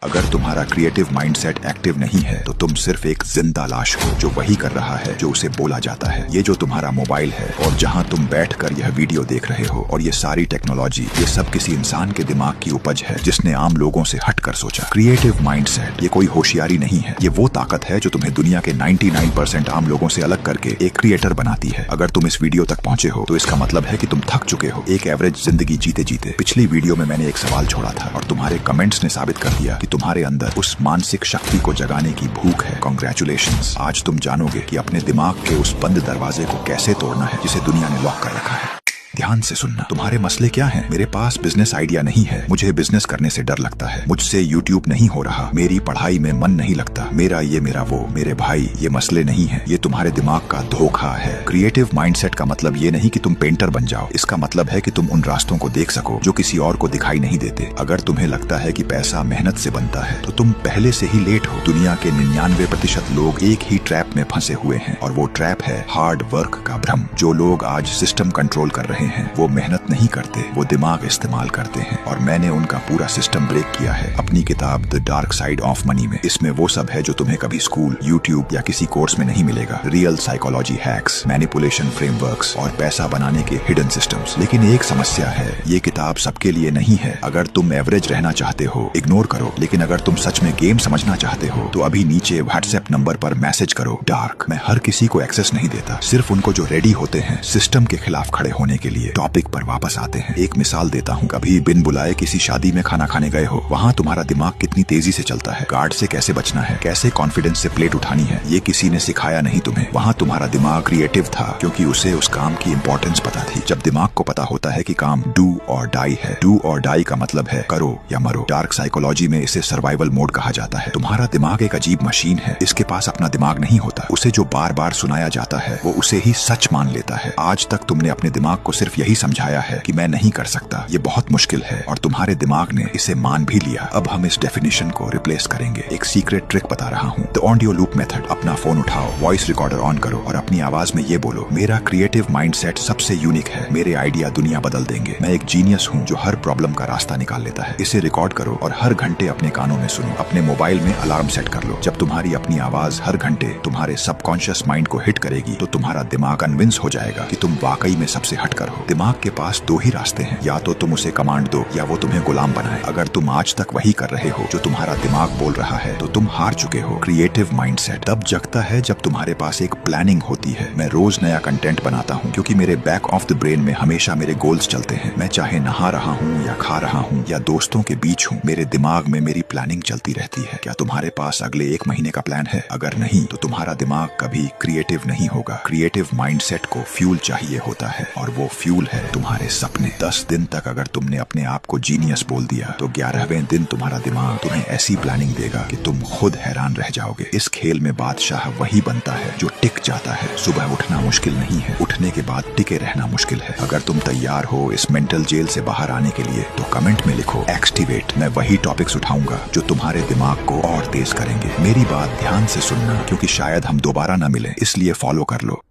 अगर तुम्हारा creative mindset active नहीं है तो तुम सिर्फ एक जिंदा लाश हो जो वही कर रहा है जो उसे बोला जाता है। ये जो तुम्हारा मोबाइल है और जहां तुम बैठकर यह वीडियो देख रहे हो और ये सारी टेक्नोलॉजी, ये सब किसी इंसान के दिमाग की उपज है जिसने आम लोगों से हटकर सोचा। क्रिएटिव माइंडसेट ये कोई होशियारी नहीं है, ये वो ताकत है जो तुम्हें दुनिया के 99% आम लोगों से अलग करके एक क्रिएटर बनाती है। अगर तुम इस वीडियो तक पहुंचे हो तो इसका मतलब है कि तुम थक चुके हो एक एवरेज जिंदगी जीते जीते। पिछली वीडियो में मैंने एक सवाल छोड़ा था और तुम्हारे कमेंट्स ने साबित कर दिया कि तुम्हारे अंदर उस मानसिक शक्ति को जगाने की भूख है। कांग्रेचुलेशंस, आज तुम जानोगे कि अपने दिमाग के उस बंद दरवाजे को कैसे तोड़ना है जिसे दुनिया ने लॉक कर रखा है। ध्यान से सुनना। तुम्हारे मसले क्या हैं? मेरे पास बिजनेस आइडिया नहीं है, मुझे बिजनेस करने से डर लगता है, मुझसे यूट्यूब नहीं हो रहा, मेरी पढ़ाई में मन नहीं लगता, मेरा ये मेरा वो, मेरे भाई ये मसले नहीं है। ये तुम्हारे दिमाग का धोखा है। क्रिएटिव माइंडसेट का मतलब ये नहीं कि तुम पेंटर बन जाओ, इसका मतलब है कि तुम उन रास्तों को देख सको जो किसी और को दिखाई नहीं देते। अगर तुम्हें लगता है कि पैसा मेहनत से बनता है तो तुम पहले से ही लेट हो। दुनिया के 99% लोग एक ही ट्रैप में फंसे हुए हैं और वो ट्रैप है हार्ड वर्क का भ्रम। जो लोग आज सिस्टम कंट्रोल कर रहे हैं वो मेहनत नहीं करते, वो दिमाग इस्तेमाल करते हैं। और मैंने उनका पूरा सिस्टम ब्रेक किया है अपनी किताब the dark side of money में। इसमें वो सब है जो तुम्हें कभी स्कूल, यूट्यूब या किसी कोर्स में नहीं मिलेगा। Real psychology hacks, manipulation frameworks और पैसा बनाने के हिडन सिस्टम्स। लेकिन एक समस्या है, ये किताब सबके लिए नहीं है। अगर तुम एवरेज रहना चाहते हो इग्नोर करो, लेकिन अगर तुम सच में गेम समझना चाहते हो तो अभी नीचे व्हाट्सएप नंबर पर मैसेज करो डार्क। मैं हर किसी को एक्सेस नहीं देता, सिर्फ उनको जो रेडी होते हैं सिस्टम के खिलाफ खड़े होने के लिए। टॉपिक पर वापस आते हैं। एक मिसाल देता हूँ। कभी बिन बुलाए किसी शादी में खाना खाने गए हो, वहाँ तुम्हारा दिमाग कितनी तेजी से चलता है, गार्ड से कैसे बचना है, कैसे कॉन्फिडेंस से प्लेट उठानी है, ये किसी ने सिखाया नहीं तुम्हें। वहाँ तुम्हारा दिमाग क्रिएटिव था क्योंकि उसे उस काम की इंपॉर्टेंस पता थी। जब दिमाग को पता होता है कि काम डू और डाई है, डू और डाई का मतलब है करो या मरो। डार्क साइकोलॉजी में इसे सर्वाइवल मोड कहा जाता है। तुम्हारा दिमाग एक अजीब मशीन है, इसके पास अपना दिमाग नहीं होता। उसे जो बार बार सुनाया जाता है वो उसे ही सच मान लेता है। आज तक तुमने अपने दिमाग को सिर्फ यही समझाया है कि मैं नहीं कर सकता, ये बहुत मुश्किल है, और तुम्हारे दिमाग ने इसे मान भी लिया। अब हम इस डेफिनेशन को रिप्लेस करेंगे। एक सीक्रेट ट्रिक बता रहा हूँ, द ऑडियो लूप मेथड। अपना फोन उठाओ, वॉइस रिकॉर्डर ऑन करो और अपनी आवाज में ये बोलो, मेरा क्रिएटिव माइंडसेट सबसे यूनिक है, मेरे आइडिया दुनिया बदल देंगे, मैं एक जीनियस हूँ जो हर प्रॉब्लम का रास्ता निकाल लेता है। इसे रिकॉर्ड करो और हर घंटे अपने कानों में सुनो। अपने मोबाइल में अलार्म सेट कर लो। जब तुम्हारी अपनी आवाज हर घंटे तुम्हारे सबकॉन्शियस माइंड को हिट करेगी तो तुम्हारा दिमाग कन्विंस हो जाएगा कि तुम वाकई में सबसे हटकर हो। दिमाग के पास दो ही रास्ते हैं, या तो तुम उसे कमांड दो या वो तुम्हें गुलाम बनाए। अगर तुम आज तक वही कर रहे हो जो तुम्हारा दिमाग बोल रहा है तो तुम हार चुके हो। क्रिएटिव माइंडसेट तब जगता है जब तुम्हारे पास एक प्लानिंग होती है। मैं रोज नया कंटेंट बनाता हूँ क्योंकि मेरे बैक ऑफ द ब्रेन में हमेशा मेरे गोल्स चलते हैं। मैं चाहे नहा रहा हूँ या खा रहा हूँ या दोस्तों के बीच हूँ, मेरे दिमाग में मेरी प्लानिंग चलती रहती है। क्या तुम्हारे पास अगले 1 महीने का प्लान है? अगर नहीं तो तुम्हारा दिमाग कभी क्रिएटिव नहीं होगा। क्रिएटिव माइंडसेट को फ्यूल चाहिए होता है और वो फ्यूल है तुम्हारे सपने। 10 दिन तक अगर तुमने अपने आप को जीनियस बोल दिया तो 11वें दिन तुम्हारा दिमाग तुम्हें ऐसी प्लानिंग देगा कि तुम खुद हैरान रह जाओगे। इस खेल में बादशाह वही बनता है जो टिक जाता है। सुबह उठना मुश्किल नहीं है, उठने के बाद टिके रहना मुश्किल है। अगर तुम तैयार हो इस मेंटल जेल से बाहर आने के लिए तो कमेंट में लिखो एक्टिवेट। मैं वही टॉपिक्स उठाऊंगा जो तुम्हारे दिमाग को और तेज करेंगे। मेरी बात ध्यान से सुनना क्योंकि शायद हम दोबारा न मिलें, इसलिए फॉलो कर लो।